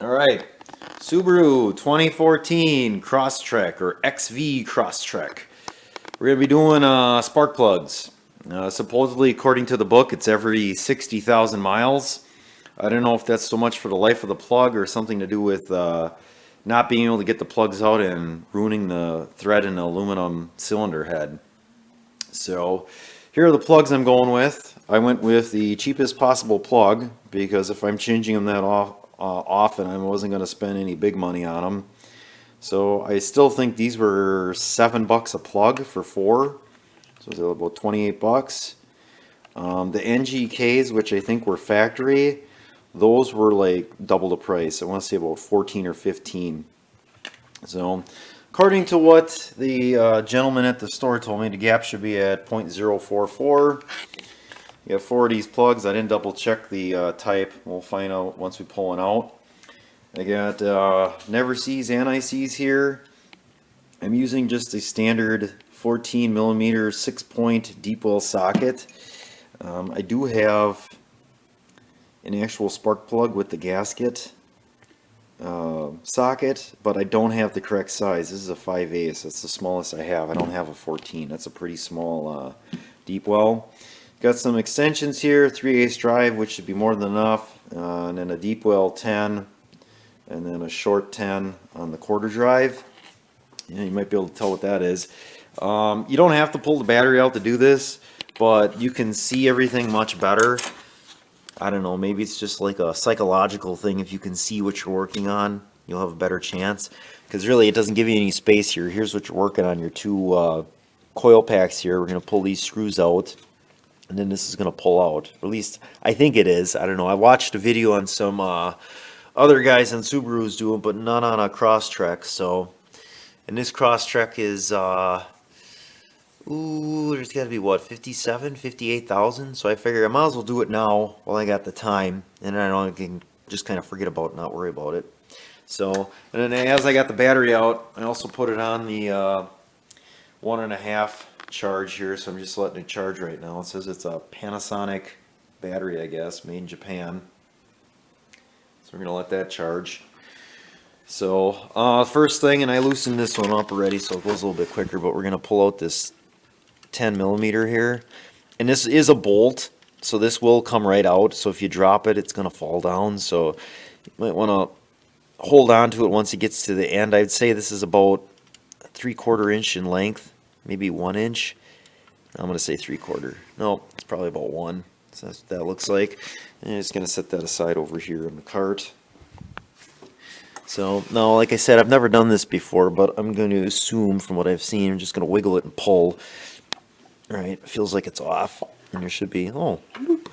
Alright, Subaru 2014 Crosstrek or XV Crosstrek. We're going to be doing spark plugs. Supposedly, according to the book, it's every 60,000 miles. I don't know if that's so much for the life of the plug or something to do with not being able to get the plugs out and ruining the thread in the aluminum cylinder head. So here are the plugs I'm going with. I went with the cheapest possible plug because if I'm changing them that often, I wasn't going to spend any big money on them. So I still think these were $7 a plug for four. So it's about 28 bucks. The NGKs, which I think were factory, those were like double the price. I want to say about 14 or 15. So according to what the gentleman at the store told me, the gap should be at 0.044. You got four of these plugs. I didn't double check the type. We'll find out once we pull one out. I got never sees, anti-sees here. I'm using just a standard 14 millimeter 6-point deep well socket. I do have an actual spark plug with the gasket socket, but I don't have the correct size. This is a 5/8. That's the smallest I have. I don't have a 14. That's a pretty small deep well. Got some extensions here, 3/8 drive, which should be more than enough, and then a deep well 10, and then a short 10 on the quarter drive. You might be able to tell what that is. You don't have to pull the battery out to do this, but you can see everything much better. I don't know, maybe it's just like a psychological thing. If you can see what you're working on, you'll have a better chance. Because really, it doesn't give you any space here. Here's what you're working on, your two coil packs here. We're going to pull these screws out, and then this is going to pull out. Or at least, I think it is. I don't know. I watched a video on some other guys on Subarus do it, but none on a Crosstrek. So, and this Crosstrek is, there's got to be what, 57, 58,000. So I figure I might as well do it now while I got the time, and then I can just kind of forget about it, not worry about it. So, and then as I got the battery out, I also put it on the 1.5 charge here. So I'm just letting it charge right now. It says it's a Panasonic battery, I guess, made in Japan. So we're gonna let that charge. So first thing, and I loosened this one up already, so it goes a little bit quicker. But we're gonna pull out this 10 millimeter here, and this is a bolt, so this will come right out. So if you drop it, it's gonna fall down. So you might want to hold on to it once it gets to the end. I'd say this is about 3/4 inch in length, maybe 1 inch. I'm gonna say 3/4. No, it's probably about 1. So that's what that looks like. And I'm just gonna set that aside over here in the cart. So now, like I said, I've never done this before, but I'm going to assume from what I've seen, I'm just going to wiggle it and pull. All right, it feels like it's off, and there should be, oh, whoop,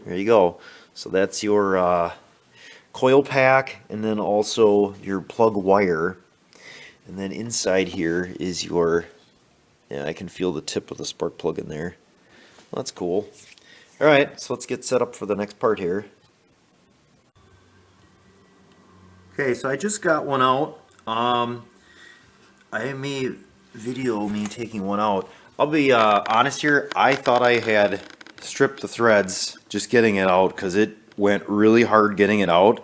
there you go. So that's your coil pack, and then also your plug wire. And then inside here is your, yeah, I can feel the tip of the spark plug in there. Well, that's cool. All right, so let's get set up for the next part here. Okay, so I just got one out. I made video me taking one out. I'll be honest here, I thought I had stripped the threads just getting it out because it went really hard getting it out.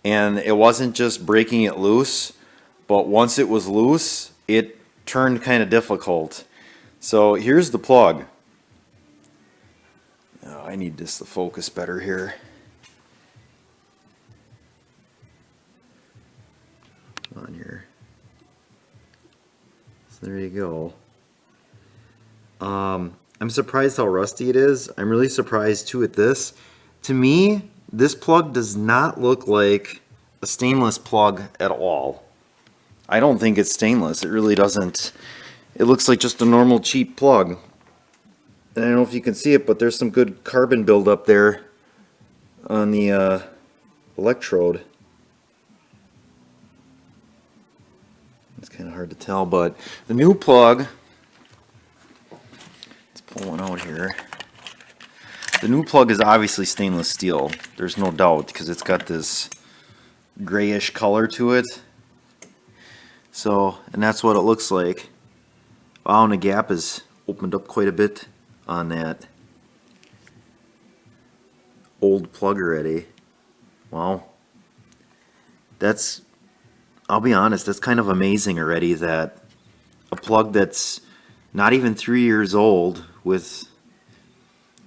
And it wasn't just breaking it loose, but once it was loose, it turned kind of difficult. So here's the plug. Oh, I need this to focus better here. On here. So there you go. I'm surprised how rusty it is. I'm really surprised too at this. To me, this plug does not look like a stainless plug at all. I don't think it's stainless. It really doesn't. It looks like just a normal cheap plug. And I don't know if you can see it, but there's some good carbon buildup there on the electrode. It's kind of hard to tell, but the new plug, let's pull one out here. The new plug is obviously stainless steel. There's no doubt because it's got this grayish color to it. So, and that's what it looks like. Wow, and the gap is opened up quite a bit on that old plug already. Wow. that's, I'll be honest, that's kind of amazing already that a plug that's not even 3 years old with,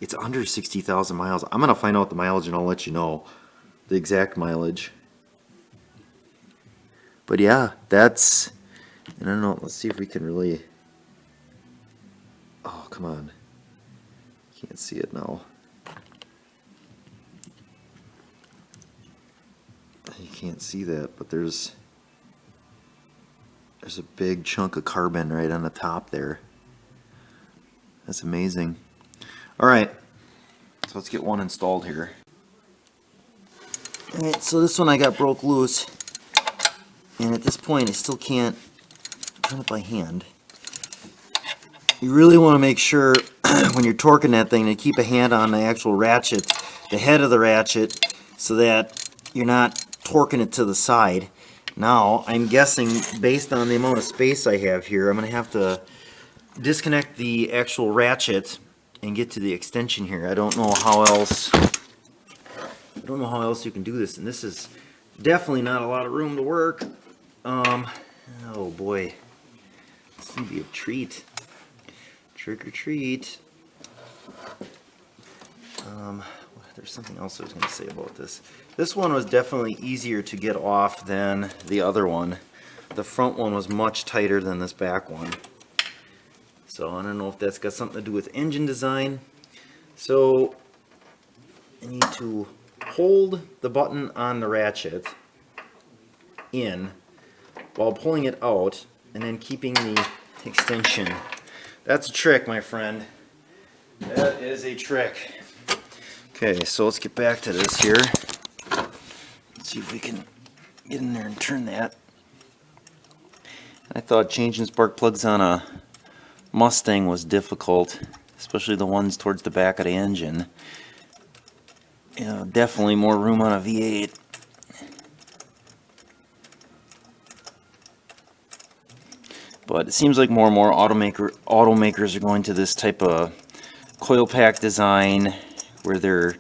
it's under 60,000 miles. I'm going to find out the mileage and I'll let you know the exact mileage. But yeah, that's, and I don't know, let's see if we can really, oh, come on. Can't see it now. You can't see that, but there's a big chunk of carbon right on the top there. That's amazing. Alright, so let's get one installed here. Alright, so this one I got broke loose, and at this point I still can't turn it by hand. You really want to make sure when you're torquing that thing to keep a hand on the actual ratchet, the head of the ratchet, so that you're not torquing it to the side. Now, I'm guessing based on the amount of space I have here, I'm going to have to disconnect the actual ratchet and get to the extension here. I don't know how else you can do this, and this is definitely not a lot of room to work. Oh boy, this would be a treat. Trick or treat. There's something else I was going to say about this. This one was definitely easier to get off than the other one. The front one was much tighter than this back one. So I don't know if that's got something to do with engine design. So I need to hold the button on the ratchet in while pulling it out and then keeping the extension. That's a trick, my friend. That is a trick. Okay, so let's get back to this here. Let's see if we can get in there and turn that. I thought changing spark plugs on a Mustang was difficult, especially the ones towards the back of the engine. You know, definitely more room on a V8. But it seems like more and more automakers are going to this type of coil pack design where they're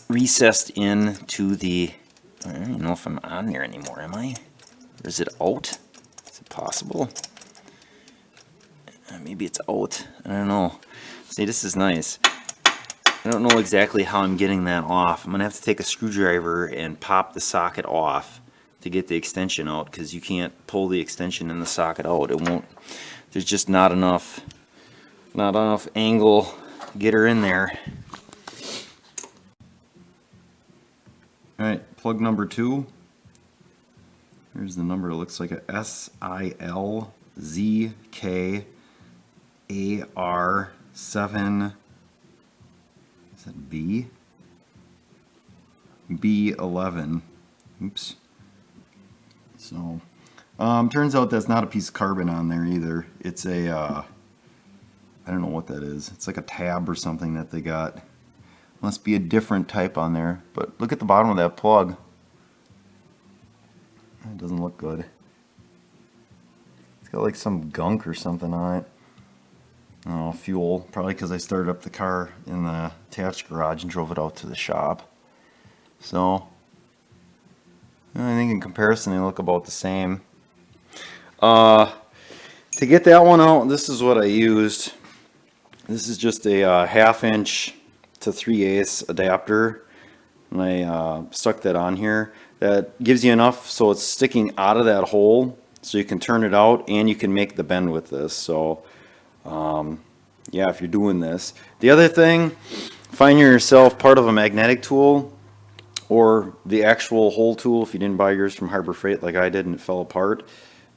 recessed into the, I don't even know if I'm on there anymore, am I? Or is it out? Is it possible? Maybe it's out. I don't know. See, this is nice. I don't know exactly how I'm getting that off. I'm going to have to take a screwdriver and pop the socket off to get the extension out, because you can't pull the extension in the socket out. It won't, there's just not enough angle to get her in there. Alright, plug number 2. Here's the number. It looks like a SILZKAR7. Is that B? B11. Oops. So, turns out that's not a piece of carbon on there either. It's a, I don't know what that is. It's like a tab or something that they got. Must be a different type on there. But look at the bottom of that plug. It doesn't look good. It's got like some gunk or something on it. Oh, fuel. Probably because I started up the car in the attached garage and drove it out to the shop. So, I think in comparison they look about the same. To get that one out, this is what I used. This is just a 1/2 inch to 3/8 adapter, and I stuck that on here. That gives you enough so it's sticking out of that hole, so you can turn it out and you can make the bend with this. So yeah, if you're doing this. The other thing, find yourself part of a magnetic tool or the actual hole tool if you didn't buy yours from Harbor Freight like I did and it fell apart.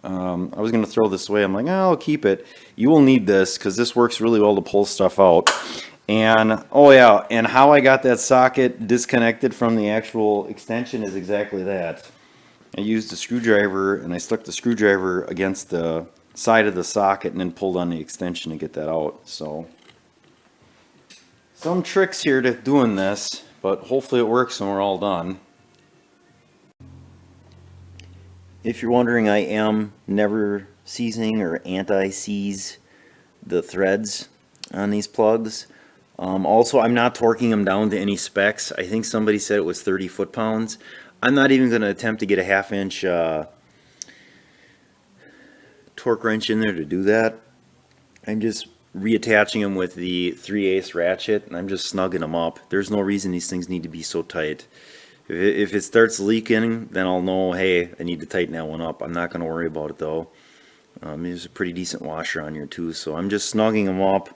I was going to throw this away. I'm like, oh, I'll keep it. You will need this because this works really well to pull stuff out. And, oh yeah, and how I got that socket disconnected from the actual extension is exactly that. I used a screwdriver and I stuck the screwdriver against the side of the socket and then pulled on the extension to get that out. So, some tricks here to doing this, but hopefully it works and we're all done. If you're wondering, I am never seizing or anti-seize the threads on these plugs. Also, I'm not torquing them down to any specs. I think somebody said it was 30 foot-pounds. I'm not even going to attempt to get a 1/2 inch torque wrench in there to do that. I'm just reattaching them with the 3/8 ratchet, and I'm just snugging them up. There's no reason these things need to be so tight. If it starts leaking, then I'll know, hey, I need to tighten that one up. I'm not going to worry about it though. There's a pretty decent washer on here too, so I'm just snugging them up.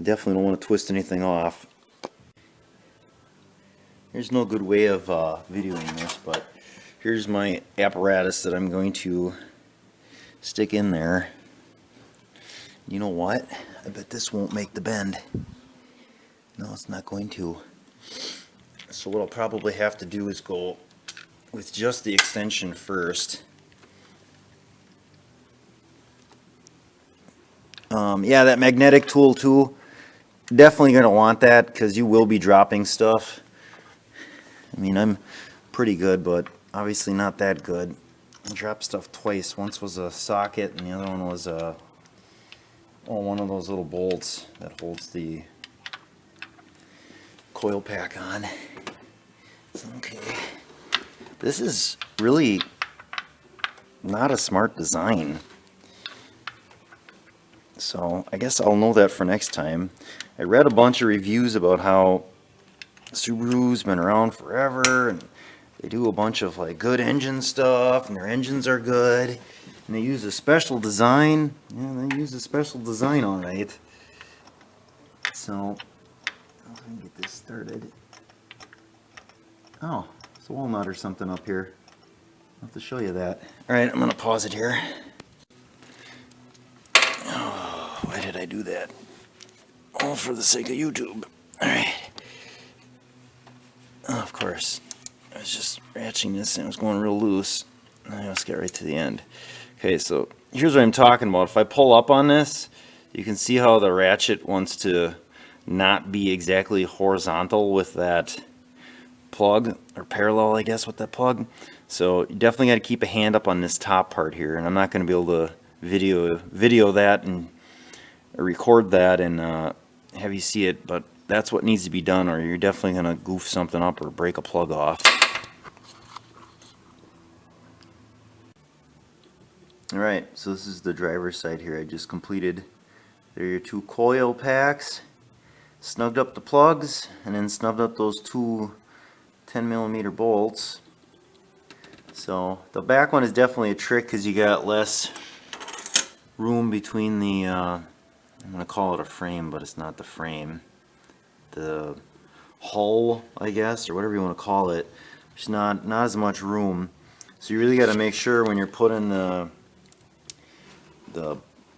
Definitely don't want to twist anything off. There's no good way of videoing this, but here's my apparatus that I'm going to stick in there. You know what? I bet this won't make the bend. No, it's not going to. So what I'll probably have to do is go with just the extension first. Yeah, that magnetic tool too. Definitely going to want that because you will be dropping stuff. I mean, I'm pretty good, but obviously not that good. I dropped stuff twice. Once was a socket, and the other one was one of those little bolts that holds the coil pack on. Okay. This is really not a smart design. So I guess I'll know that for next time. I read a bunch of reviews about how Subaru's been around forever and they do a bunch of like good engine stuff and their engines are good and they use a special design. Yeah, they use a special design, all right. So let me get this started. Oh, it's a walnut or something up here. I'll have to show you that. All right, I'm gonna pause it here. Oh, why did I do that? All for the sake of YouTube. All right. Oh, of course. I was just ratcheting this and it was going real loose. Let's get right to the end. Okay, so here's what I'm talking about. If I pull up on this, you can see how the ratchet wants to not be exactly horizontal with that plug, or parallel, I guess, with that plug. So you definitely got to keep a hand up on this top part here, and I'm not going to be able to video that and record that and have you see it, but that's what needs to be done, or you're definitely going to goof something up or break a plug off. Alright, so this is the driver's side here. I just completed. There are your 2 coil packs, snugged up the plugs, and then snugged up those 2 10mm bolts. So the back one is definitely a trick because you got less room between the, I'm going to call it a frame, but it's not the frame. The hull, I guess, or whatever you want to call it. There's not as much room. So you really got to make sure when you're putting the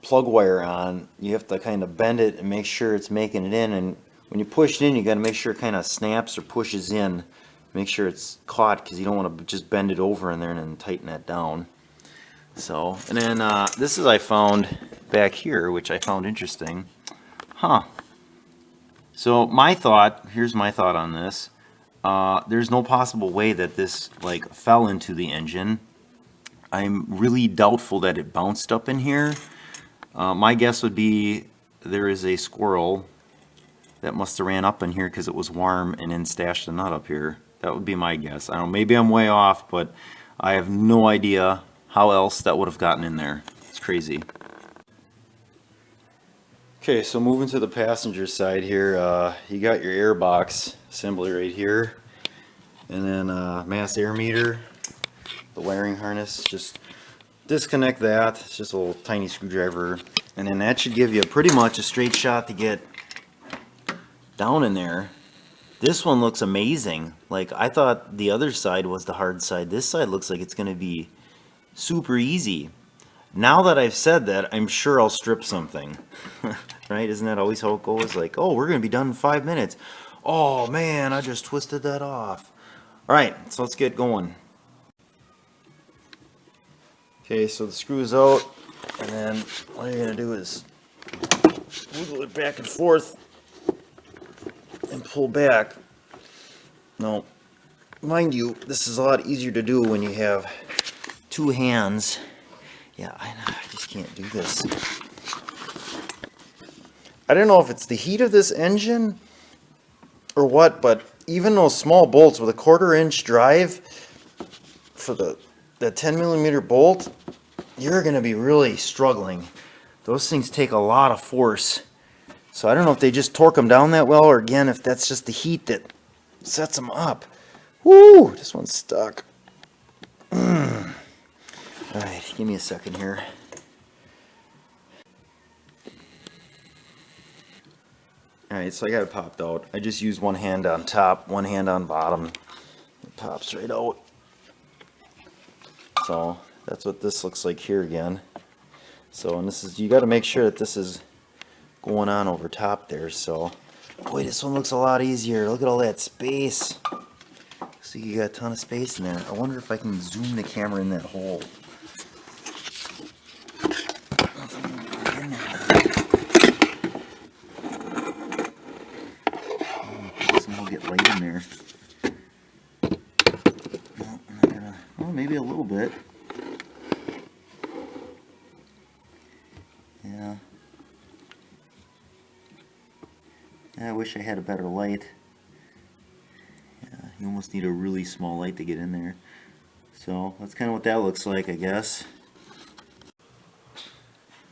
plug wire on, you have to kind of bend it and make sure it's making it in, and when you push it in, you got to make sure it kind of snaps or pushes in. Make sure it's caught because you don't want to just bend it over in there and then tighten that down. So, and then this is I found back here, which I found interesting. So my thought, here's my thought on this. There's no possible way that this like fell into the engine. I'm really doubtful that it bounced up in here. My guess would be there is a squirrel that must have ran up in here because it was warm and then stashed the nut up here. That would be my guess. I don't know, maybe I'm way off, but I have no idea how else that would have gotten in there. It's crazy. Okay, so moving to the passenger side here, you got your air box assembly right here, and then mass air meter, the wiring harness. Just disconnect that. It's just a little tiny screwdriver, and then that should give you pretty much a straight shot to get down in there. This one looks amazing. Like, I thought the other side was the hard side. This side looks like it's going to be super easy. Now that I've said that, I'm sure I'll strip something. Right? Isn't that always how it goes? Like, oh, we're going to be done in 5 minutes. Oh, man, I just twisted that off. All right, so let's get going. Okay, so the screw is out, and then all you're going to do is wiggle it back and forth and pull back. Now, mind you, this is a lot easier to do when you have 2 hands. Yeah, I know, I just can't do this. I don't know if it's the heat of this engine or what, but even those small bolts with a 1/4-inch drive for the 10mm bolt, you're going to be really struggling. Those things take a lot of force. So I don't know if they just torque them down that well, or again, if that's just the heat that sets them up. Woo! This one's stuck. Alright, give me a second here. Alright, so I got it popped out. I just used one hand on top, one hand on bottom. It pops right out. So that's what this looks like here again. So, and this is, you got to make sure that this is going on over top there. So, boy, this one looks a lot easier. Look at all that space. See, you got a ton of space in there. I wonder if I can zoom the camera in that hole. We'll get light in there. No, I'm not gonna. Oh, maybe a little bit. Yeah. I wish I had a better light. Yeah, you almost need a really small light to get in there. So that's kind of what that looks like, I guess.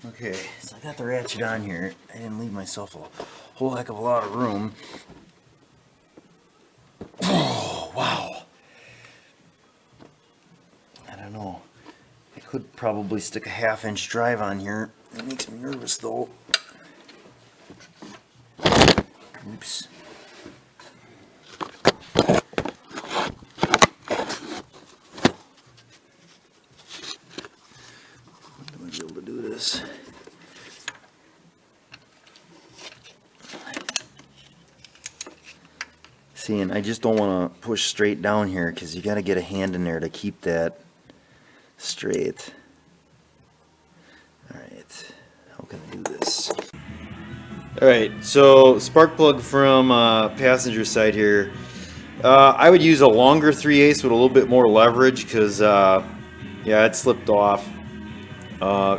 Okay, so I got the ratchet on here. I didn't leave myself a whole heck of a lot of room. Oh, wow. I don't know. I could probably stick a 1/2-inch drive on here. That makes me nervous though. Oops. Am I be able to do this? See, and I just don't want to push straight down here because you got to get a hand in there to keep that straight. Alright, how can I do this? Alright, so spark plug from passenger side here. I would use a longer 3/8 with a little bit more leverage because, yeah, it slipped off.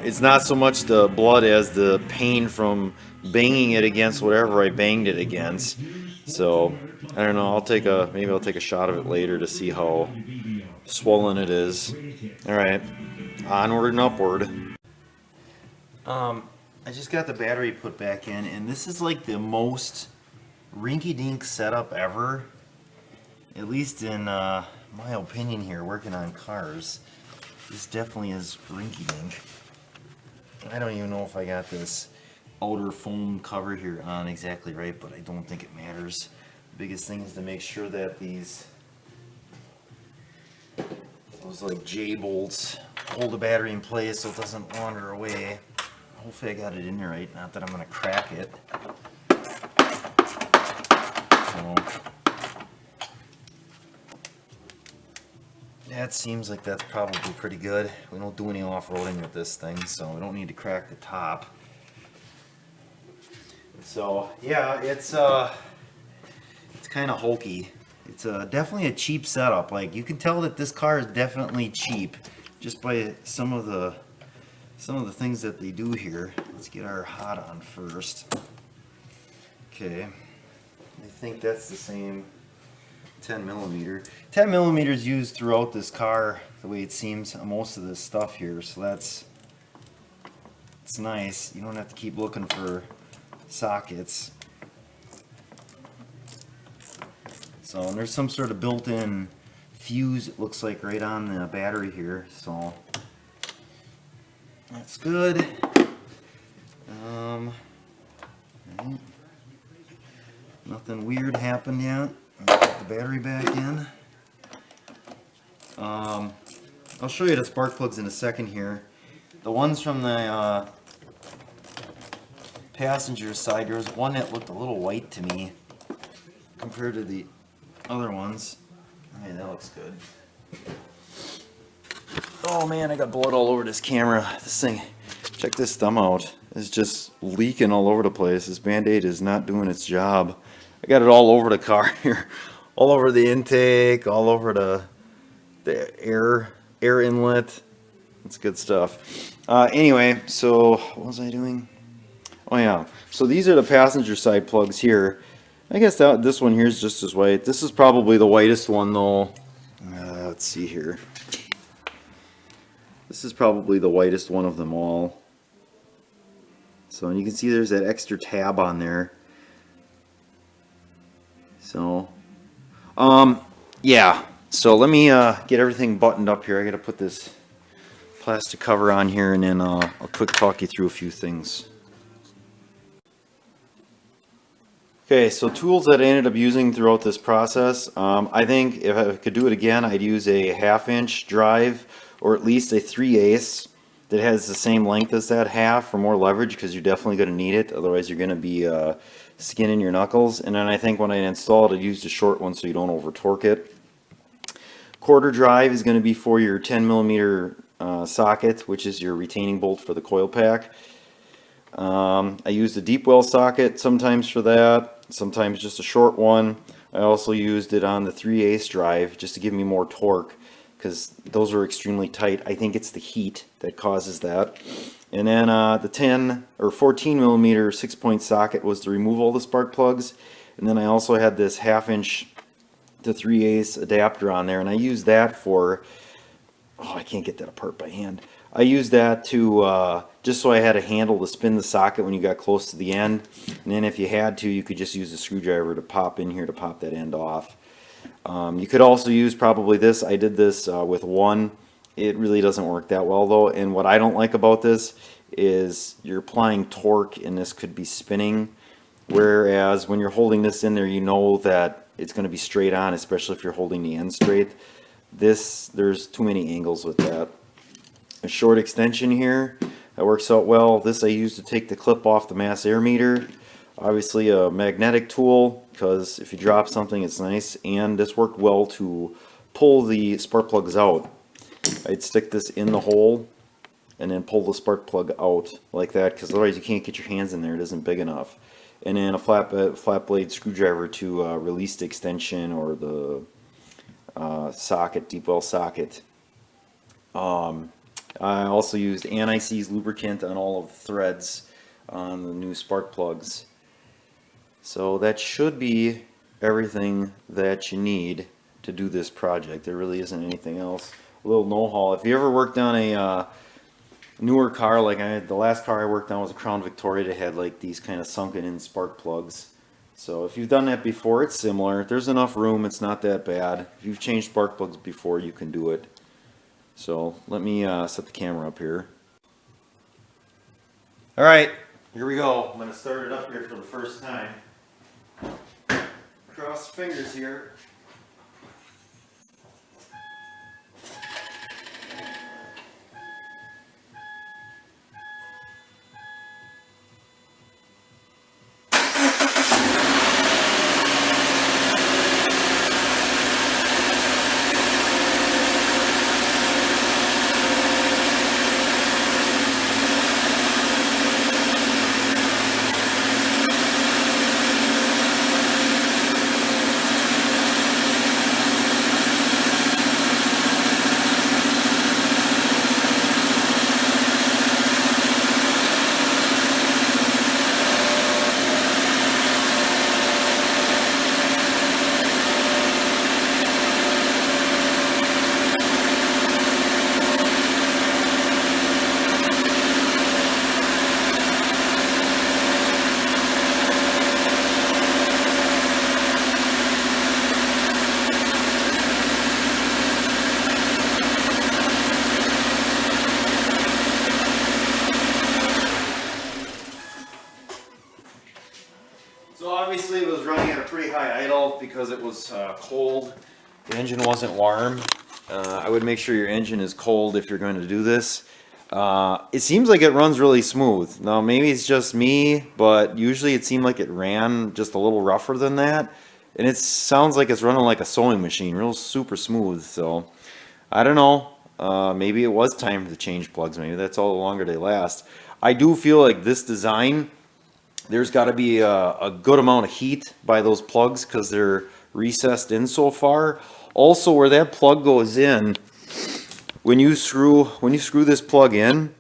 It's not so much the blood as the pain from banging it against whatever I banged it against. So, I don't know, maybe I'll take a shot of it later to see how swollen it is. Alright, onward and upward. I just got the battery put back in, and this is like the most rinky-dink setup ever. At least in my opinion here, working on cars. This definitely is rinky-dink. I don't even know if I got this outer foam cover here on exactly right, but I don't think it matters. The biggest thing is to make sure that those like J-bolts hold the battery in place so it doesn't wander away. Hopefully I got it in there right, not that I'm going to crack it. So, that seems like that's probably pretty good. We don't do any off-roading with this thing, so we don't need to crack the top. So yeah, it's kind of hokey. It's definitely a cheap setup. Like, you can tell that this car is definitely cheap just by some of the things that they do here. Let's get our hot on first. Okay, I think that's the same 10mm. 10mm is used throughout this car, the way it seems on most of this stuff here. So it's nice. You don't have to keep looking for sockets. So, and there's some sort of built-in fuse, it looks like, right on the battery here. So that's good. Right. Nothing weird happened yet. I'll put the battery back in. I'll show you the spark plugs in a second here. The ones from the passenger side, there was one that looked a little white to me compared to the other ones. Hey, that looks good. Oh man, I got blood all over this camera. This thing, check this thumb out. It's just leaking all over the place. This Band-Aid is not doing its job. I got it all over the car here. All over the intake, all over the air inlet. That's good stuff. Anyway, so what was I doing? Oh yeah, so these are the passenger side plugs here. I guess this one here is just as white. This is probably the whitest one though. Let's see here. This is probably the whitest one of them all. So, and you can see there's that extra tab on there. So, yeah. So let me get everything buttoned up here. I gotta put this plastic cover on here, and then I'll quick talk you through a few things. Okay, so tools that I ended up using throughout this process. I think if I could do it again, I'd use a 1/2-inch drive, or at least a 3/8 that has the same length as that half for more leverage, because you're definitely going to need it. Otherwise, you're going to be skinning your knuckles. And then I think when I install it, I used a short one so you don't over torque it. Quarter drive is going to be for your 10mm socket, which is your retaining bolt for the coil pack. I used a deep well socket sometimes for that, sometimes just a short one. I also used it on the 3/8 drive just to give me more torque, because those are extremely tight. I think it's the heat that causes that. And then the 10 or 14mm 6-point socket was to remove all the spark plugs. And then I also had this 1/2-inch to 3/8 adapter on there, and I used that for, oh, I can't get that apart by hand. I used that to just so I had a handle to spin the socket when you got close to the end, and then if you had to, you could just use a screwdriver to pop in here to pop that end off. You could also use probably this. I did this with one. It really doesn't work that well though, and what I don't like about this is you're applying torque and this could be spinning, whereas when you're holding this in there, you know that it's going to be straight on, especially if you're holding the end straight. There's too many angles with that. A short extension here, that works out well. This I use to take the clip off the mass air meter. Obviously a magnetic tool, because if you drop something it's nice, and this worked well to pull the spark plugs out. I'd stick this in the hole and then pull the spark plug out like that, because otherwise you can't get your hands in there, it isn't big enough. And then a flat blade screwdriver to release the extension or the socket, deep well socket. I also used anti-seize lubricant on all of the threads on the new spark plugs. So that should be everything that you need to do this project. There really isn't anything else. A little know-how. If you ever worked on a newer car, like the last car I worked on was a Crown Victoria that had like these kind of sunken in spark plugs. So if you've done that before, it's similar. There's enough room, it's not that bad. If you've changed spark plugs before, you can do it. So let me set the camera up here. Alright, here we go. I'm going to start it up here for the first time. Cross fingers here. So obviously it was running at a pretty high idle because it was cold. The engine wasn't warm. I would make sure your engine is cold if you're going to do this. It seems like it runs really smooth. Now maybe it's just me, but usually it seemed like it ran just a little rougher than that. And it sounds like it's running like a sewing machine, real super smooth. So I don't know. Maybe it was time to change plugs. Maybe that's all the longer they last. I do feel like this design, there's got to be a good amount of heat by those plugs because they're recessed in so far. Also, where that plug goes in, when you screw this plug in,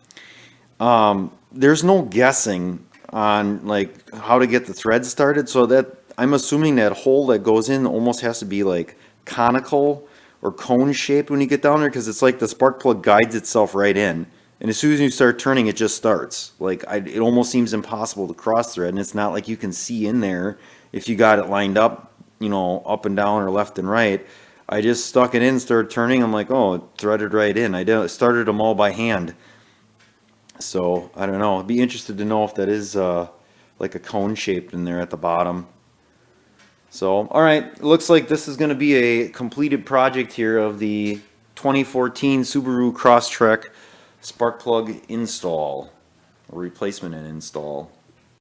there's no guessing on like how to get the thread started. So that I'm assuming that hole that goes in almost has to be like conical or cone shaped when you get down there, because it's like the spark plug guides itself right in. And as soon as you start turning, it just starts. Like, it almost seems impossible to cross thread, and it's not like you can see in there if you got it lined up, you know, up and down or left and right. I just stuck it in, started turning. I'm like, oh, it threaded right in. Started them all by hand. So I don't know. I'd be interested to know if that is like a cone shaped in there at the bottom. So, all right, it looks like this is going to be a completed project here of the 2014 Subaru Crosstrek spark plug install, or replacement and install.